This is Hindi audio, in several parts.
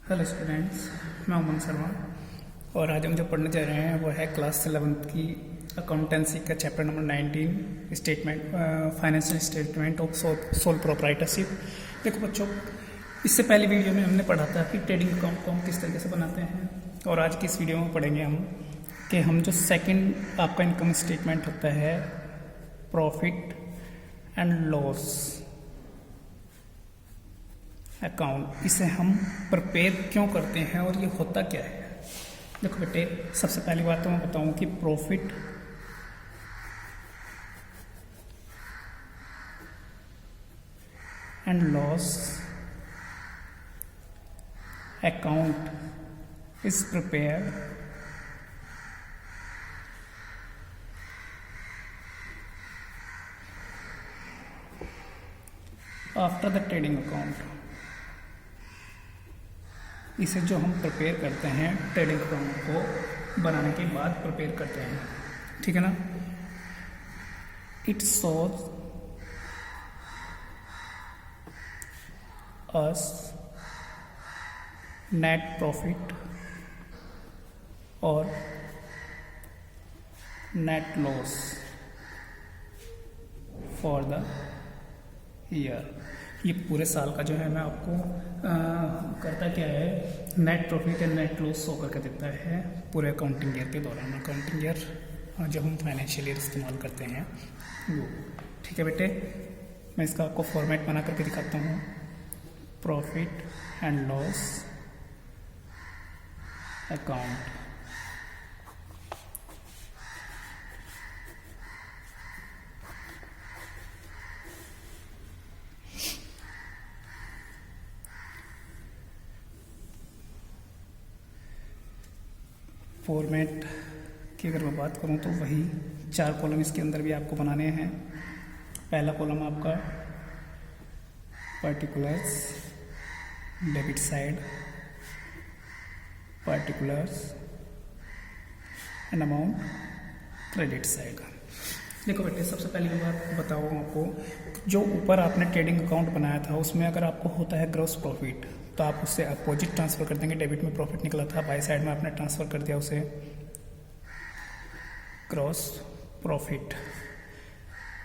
हेलो स्टूडेंट्स, मैं उमंग शर्मा और आज हम जो पढ़ने जा रहे हैं वो है क्लास 11th की अकाउंटेंसी का chapter number 19 statement financial statement of sole proprietorship. देखो बच्चों, इससे पहले वीडियो में हमने पढ़ा था कि ट्रेडिंग अकाउंट को हम किस तरीके से बनाते हैं, और आज की इस वीडियो में पढ़ेंगे हम कि हम जो सेकंड आपका इनकम स्टेटमेंट होता है प्रॉफिट एंड लॉस अकाउंट, इसे हम प्रिपेयर क्यों करते हैं और ये होता क्या है। देखो बेटे, सबसे पहली बात तो मैं बताऊं कि profit and loss account is prepare after the trading account. इसे जो हम प्रिपेयर करते हैं ट्रेडिंग अकाउंट को बनाने के बाद प्रिपेयर करते हैं, ठीक है ना। It shows us net profit और net loss for the year. ये पूरे साल का जो है मैं आपको करता क्या है, net profit and net loss show करके देता है पूरे अकाउंटिंग ईयर के दौरान। अकाउंटिंग ईयर जब हम फाइनेंशियल ईयर इस्तेमाल करते हैं वो, ठीक है बेटे। मैं इसका आपको फॉर्मेट बना करके दिखाता हूँ। Profit and loss account, format की अगर मैं बात करूं तो वही 4 कॉलम इसके अंदर भी आपको बनाने हैं। पहला कॉलम आपका particulars debit side, particulars and amount credit side. देखो बेटे, सबसे पहली बात बताऊँ आपको, जो ऊपर आपने ट्रेडिंग अकाउंट बनाया था उसमें अगर आपको होता है ग्रॉस प्रॉफिट तो आप उससे अपोजिट ट्रांसफर कर देंगे। डेबिट में प्रॉफिट निकला था, बाई साइड में आपने ट्रांसफर कर दिया उसे ग्रॉस प्रॉफिट,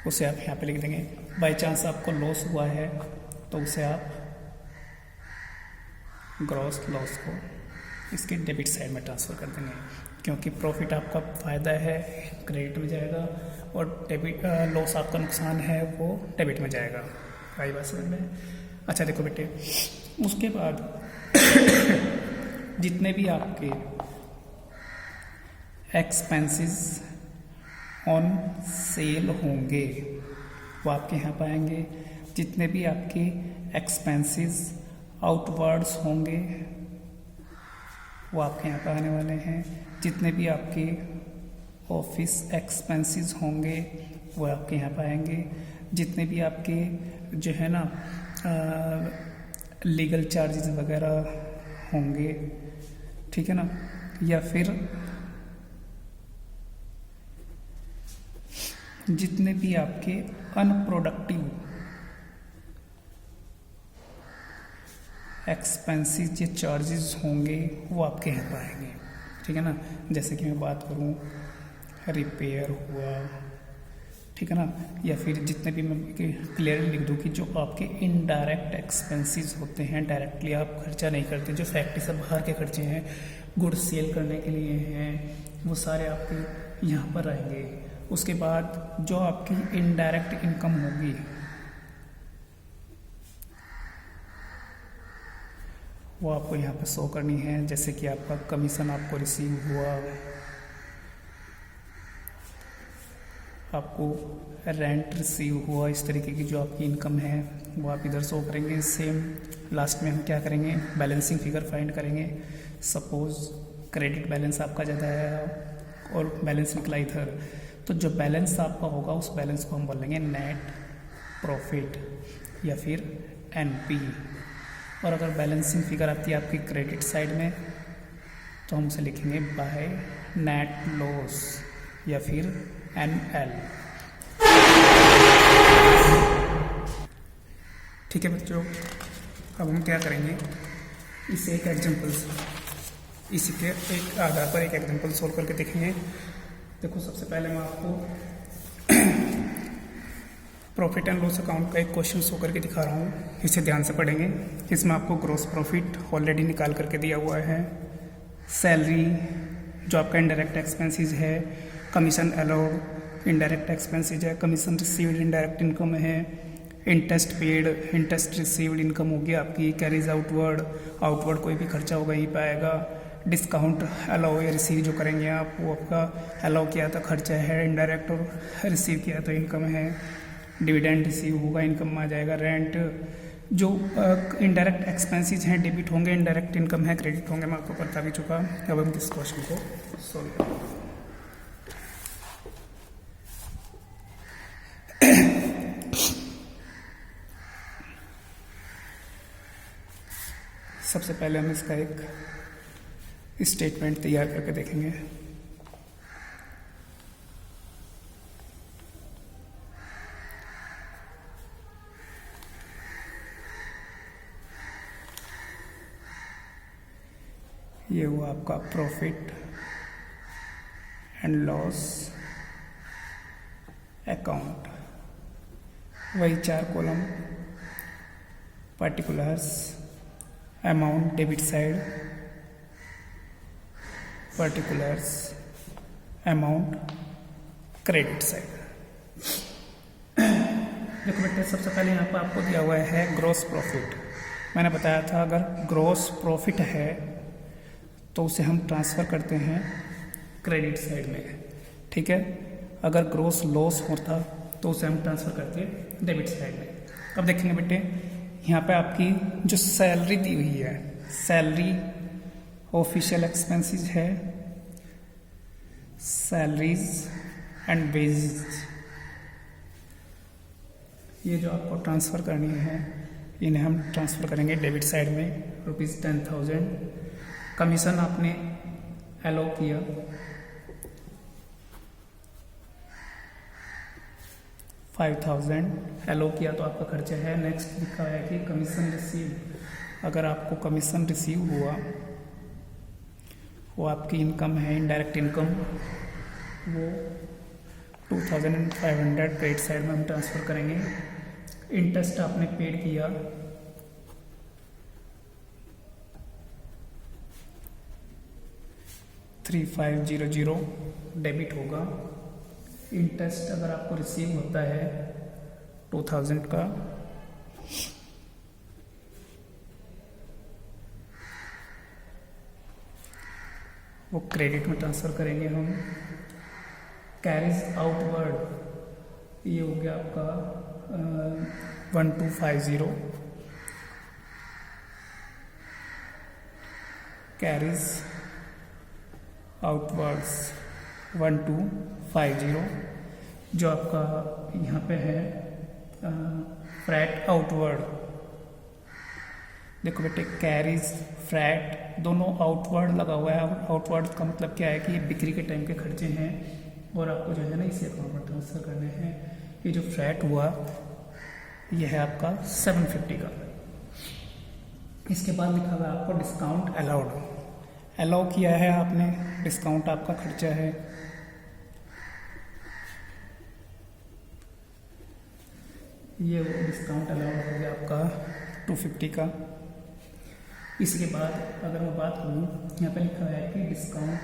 उसे आप यहाँ पे लिख देंगे। बाई चांस आपको लॉस हुआ है तो उसे आप ग्रॉस लॉस को इसके डेबिट साइड में ट्रांसफ़र कर देंगे, क्योंकि प्रॉफिट आपका फ़ायदा है क्रेडिट में जाएगा और डेबिट लॉस आपका नुकसान है वो डेबिट में जाएगा। आई बात समझ में? अच्छा देखो बेटे, उसके बाद जितने भी आपके एक्सपेंसेस ऑन सेल होंगे वो आपके यहाँ पाएंगे। जितने भी आपके एक्सपेंसेस आउटवर्ड्स होंगे वो आपके यहाँ पर आने वाले हैं। जितने भी आपके ऑफिस एक्सपेंसेस होंगे वो आपके यहाँ पर आएंगे। जितने भी आपके जो है ना लीगल चार्जेस वगैरह होंगे, ठीक है ना, या फिर जितने भी आपके अनप्रोडक्टिव एक्सपेंसेस या चार्जेस होंगे वो आपके यहाँ पर आएंगे, ठीक है ना। जैसे कि मैं बात करूँ रिपेयर हुआ, ठीक है ना, या फिर जितने भी मैं क्लियरली लिख दूँ कि जो आपके इनडायरेक्ट एक्सपेंसेस होते हैं, डायरेक्टली आप खर्चा नहीं करते, जो फैक्ट्री से बाहर के खर्चे हैं, गुड सेल करने के लिए हैं, वो सारे आपके यहाँ पर आएंगे। उसके बाद जो आपकी इनडायरेक्ट इनकम होगी वो आपको यहाँ पर शो करनी है। जैसे कि आपका कमीशन आपको रिसीव हुआ, आपको रेंट रिसीव हुआ, इस तरीके की जो आपकी इनकम है वो आप इधर शो करेंगे। सेम लास्ट में हम क्या करेंगे, बैलेंसिंग फिगर फाइंड करेंगे। सपोज क्रेडिट बैलेंस आपका ज़्यादा है और बैलेंस निकला इधर, तो जो बैलेंस आपका होगा उस बैलेंस को हम बोलेंगे नेट प्रॉफिट या फिर एनपी। और अगर बैलेंसिंग फिगर आती है आपकी क्रेडिट साइड में तो हम उसे लिखेंगे बाय नेट लॉस या फिर NL। ठीक है बच्चों, अब हम क्या करेंगे, इसे एक एग्जाम्पल्स इसी के एक आधार पर एक एग्जाम्पल सोल्व करके देखेंगे। देखो सबसे पहले मैं आपको प्रॉफिट एंड लॉस अकाउंट का एक क्वेश्चन शो करके दिखा रहा हूँ, इसे ध्यान से पढ़ेंगे। इसमें आपको ग्रॉस प्रॉफिट ऑलरेडी निकाल करके दिया हुआ है, सैलरी जो आपका इनडायरेक्ट एक्सपेंसेस है, कमीशन अलाउड इनडायरेक्ट एक्सपेंसेस है, कमीशन रिसीव्ड इनडायरेक्ट इनकम है, interest paid interest received income होगी आपकी, कैरीज आउटवर्ड कोई भी खर्चा होगा यहीं पे आएगा, डिस्काउंट अलाउ या रिसीव जो करेंगे आप वो आपका अलाउ किया था खर्चा है इनडायरेक्ट, और रिसीव किया तो इनकम है, डिविडेंड रिसीव होगा इनकम में आ जाएगा, रेंट जो इनडायरेक्ट एक्सपेंसेस हैं डेबिट होंगे, इनडायरेक्ट इनकम है क्रेडिट होंगे, मैं आपको बता भी चुका। अब हम इस क्वेश्चन को सॉल्व करेंगे। सबसे पहले हम इसका एक स्टेटमेंट तैयार करके देखेंगे। ये हुआ आपका प्रॉफिट एंड लॉस अकाउंट, वही 4 column, particulars, amount debit side, particulars, amount credit side. देखो बेटे सबसे पहले यहाँ पर आपको दिया हुआ है ग्रॉस प्रॉफिट। मैंने बताया था अगर ग्रॉस प्रॉफिट है तो उसे हम ट्रांसफ़र करते हैं क्रेडिट साइड में, ठीक है। अगर ग्रॉस लॉस होता तो उसे हम ट्रांसफ़र करते हैं डेबिट साइड में। अब देखेंगे बेटे यहाँ पे आपकी जो सैलरी दी हुई है, सैलरी ऑफिशियल एक्सपेंसेस है, सैलरीज एंड वेजेस, ये जो आपको ट्रांसफ़र करनी है इन्हें हम ट्रांसफ़र करेंगे डेबिट साइड में, ₹10,000। कमीशन आपने अलाउ किया, $5,000 अलाउ किया तो आपका खर्चा है। नेक्स्ट लिखा है कि कमीशन रिसीव, अगर आपको कमीशन रिसीव हुआ वो आपकी इनकम है, इनडायरेक्ट इनकम, वो 2,500 क्रेडिट साइड में हम ट्रांसफ़र करेंगे। इंटरेस्ट आपने पेड किया, $3,500 डेबिट होगा। इंटरेस्ट अगर आपको रिसीव होता है 2,000 का, वो क्रेडिट में ट्रांसफ़र करेंगे हम। कैरीज आउटवर्ड ये हो गया आपका 1,250, कैरीज आउटवर्ड्स 1,250, जो आपका यहाँ पे है फ्रैट आउटवर्ड। देखो बेटे कैरीज फ्रैट दोनों आउटवर्ड लगा हुआ है। आउटवर्ड का मतलब क्या है कि ये बिक्री के टाइम के खर्चे हैं और आपको जो है ना इसी अकाउंट में ट्रांसफ़र करने हैं। ये जो फ्रैट हुआ ये है आपका 750 का। इसके बाद लिखा हुआ है आपको डिस्काउंट अलाउड, अलाउ किया है आपने, डिस्काउंट आपका खर्चा है। ये डिस्काउंट अलाउड हो गया आपका 250 का। इसके बाद अगर मैं बात करूँ यहाँ पे लिखा है कि डिस्काउंट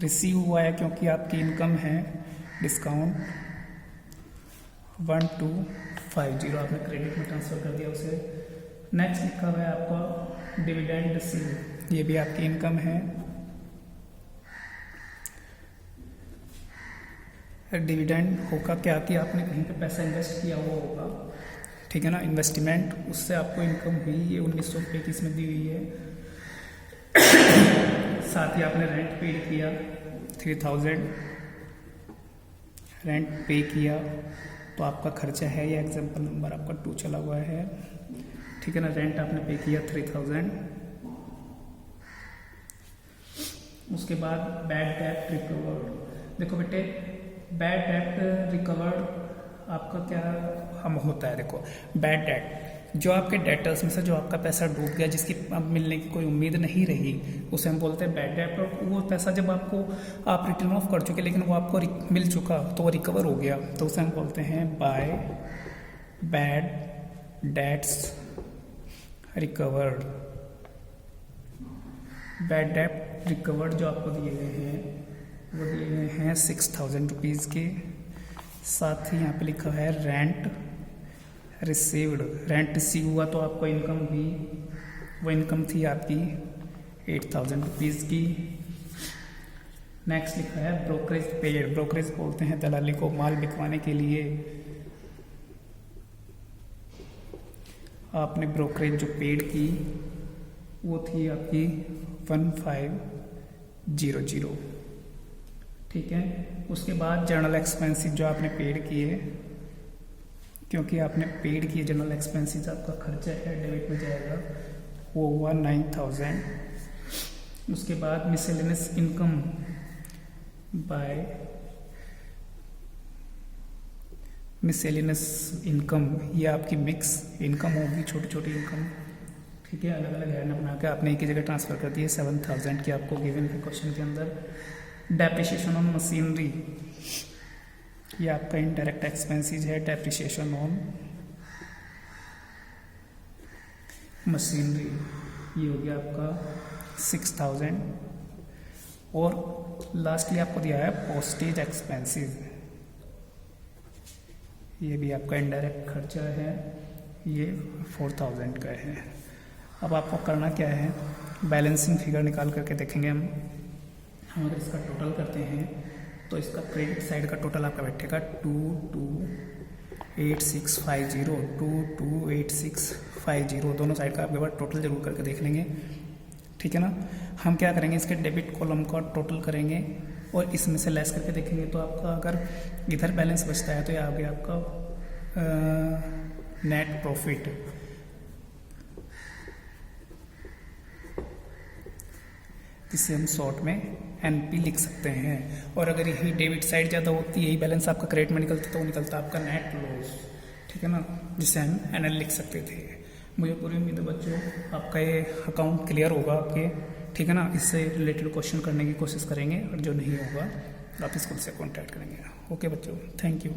रिसीव हुआ है क्योंकि आपकी इनकम है, डिस्काउंट 1,250 आपने क्रेडिट में ट्रांसफ़र कर दिया उसे। नेक्स्ट लिखा हुआ है आपका डिविडेंड रिसीव, ये भी आपकी इनकम है। डिविडेंड होगा क्या कि आपने कहीं पे पैसा इन्वेस्ट किया हुआ होगा, ठीक है ना, इन्वेस्टमेंट, उससे आपको इनकम हुई, ये 1900 रुपये की इसमें दी हुई है। साथ ही आपने रेंट पे किया 3,000, रेंट पे किया तो आपका खर्चा है, ये एग्जाम्पल नंबर आपका 2 चला हुआ है, ठीक है ना। रेंट आपने पे किया 3,000। उसके बाद बैड डेट रिकवर्ड। देखो बेटे बैड डेट रिकवर्ड आपका क्या हम होता है, देखो बैड डेट जो आपके डेटर्स में से जो आपका पैसा डूब गया, जिसकी अब मिलने की कोई उम्मीद नहीं रही, उसे हम बोलते हैं बैड डेट। और वो पैसा जब आपको आप रिटर्न ऑफ कर चुके लेकिन वो आपको मिल चुका तो वो रिकवर हो गया, तो उसे हम बोलते हैं by bad debts recovered. Bad debt recovered जो आपको दिए गए हैं वो दिए गए हैं 6,000 रुपीज़ के। साथ ही यहाँ पे लिखा है रेंट रिसीव्ड। रेंट रिसीव हुआ तो आपको इनकम भी, वो इनकम थी आपकी 8,000 रुपीज़ की। नेक्स्ट लिखा है ब्रोकरेज पेड। ब्रोकरेज बोलते हैं दलाली को माल बिकवाने के लिए आपने ब्रोकरेज जो पेड की वो थी आपकी 1500। ठीक है। उसके बाद जनरल एक्सपेंसेस जो आपने पेड किए, क्योंकि आपने पेड किए जनरल एक्सपेंसेस, आपका खर्चा है डेबिट में जाएगा, वो हुआ 9,000। उसके बाद miscellaneous income by miscellaneous income, ये आपकी मिक्स इनकम होगी, छोटी छोटी इनकम। ठीक है, अलग अलग हैंड बना के आपने एक ही जगह ट्रांसफर कर दी है 7,000 की आपको गिवन है क्वेश्चन के अंदर। डेप्रिसिएशन ऑन मशीनरी, ये आपका इनडायरेक्ट एक्सपेंसेस है। डेप्रिसिएशन ऑन मशीनरी ये हो गया आपका 6,000। और लास्टली आपको दिया है पोस्टेज एक्सपेंसेस, ये भी आपका इनडायरेक्ट खर्चा है, ये 4,000 का है। अब आपको करना क्या है, बैलेंसिंग फिगर निकाल करके देखेंगे हम अगर इसका टोटल करते हैं तो इसका क्रेडिट साइड का टोटल आपका बैठेगा 228650, 228650, दोनों साइड का आपके पास टोटल जरूर करके देख लेंगे। ठीक है ना। हम क्या करेंगे, इसके डेबिट कॉलम का टोटल करेंगे और इसमें से लेस करके देखेंगे तो आपका अगर इधर बैलेंस बचता है तो ये आ गया आपका नेट प्रॉफिट। जिसे हम शॉर्ट में एनपी लिख सकते हैं। और अगर यही डेबिट साइड ज़्यादा होती, यही बैलेंस आपका क्रेडिट में निकलता तो वो निकलता आपका नेट लॉस। ठीक है ना, जिसे हम एनएल लिख सकते थे। मुझे पूरी उम्मीद है बच्चों आपका ये अकाउंट क्लियर होगा आपके। ठीक है ना, इससे रिलेटेड क्वेश्चन करने की कोशिश करेंगे और जो नहीं होगा आप इसको से कॉन्टैक्ट करेंगे। ओके बच्चों, थैंक यू।